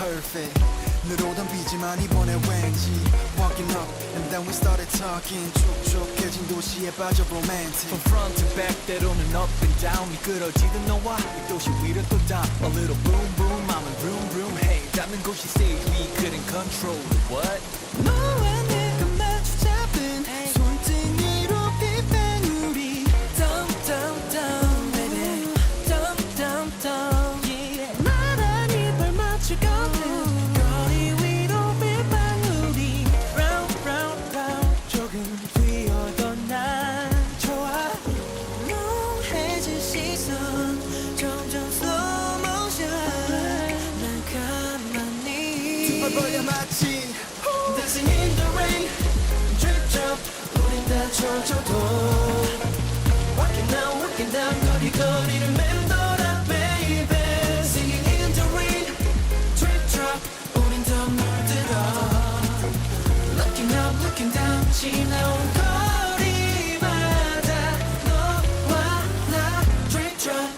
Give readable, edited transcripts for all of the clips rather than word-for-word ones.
perfect. 늘오던 비지만 이번에 왠지 Walking up and then we started talking. 촉촉해진 도시에 빠져 romantic. From front to back 때로는 up and down 미끄러지던 너와 이 도시 위로 또 down. A little boom boom 마음은 vroom vroom. Hey 닿는 곳이 stage we couldn't control it. What? 너와 내가 마주 잡은 손등으로 빛반 우리 Down down down baby Down down down yeah. 나란히 발맞추거든 거리 위로 빛반 우리 Round round round 조금 뛰어던 난 좋아 멍해진 시선 점점 slow motion 난 가만히 두 발 벌려 마치 Dancing in the rain, drip drop, 우린 다 젖어도 Walking down, 거리를 맴돌아, baby Singing in the rain, drip drop, 우린 더 물들어 Looking down, 지나온 거리마다 너와 나 drip drop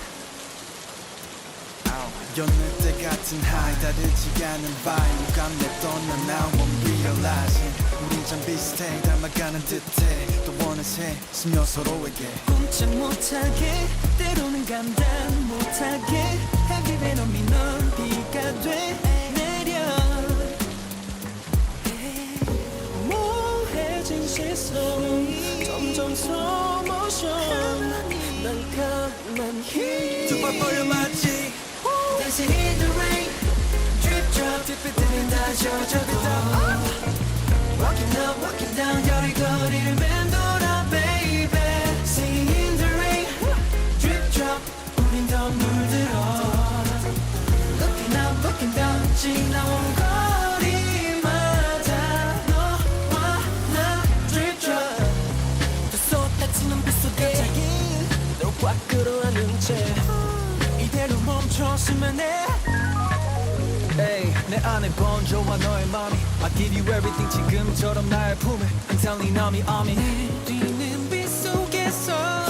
연느 때 같은 high 다르지 않은 vibe 감냈던 난 now I'm realizing 우린 참 비슷해 닮아가는 듯해 또 원해서 스며 서로에게 꼼짝 못하게 때로는 감당 못하게 Heavy rain on me 넌 비가 돼 내려 모해진 시선 점점 slow motion 난 가만히 두 발 벌려 마치 Dancing in the rain Drip drop 우린 다 젖어도 Walking down 거리를 맴돌아 baby Singing in the rain Drip drop 우린 더 물들어 Looking down 지나온 거리마다 너와 나 Drip drop 또 쏟아지는 빗속에 널 꽉 끌어안은 채 이대로 멈췄으면 해 Hey, 내 안에 번져와 너의 맘이 I give you everything 지금처럼 나의 품에 항상 네 맘이 아미 뛰는 빛 속에서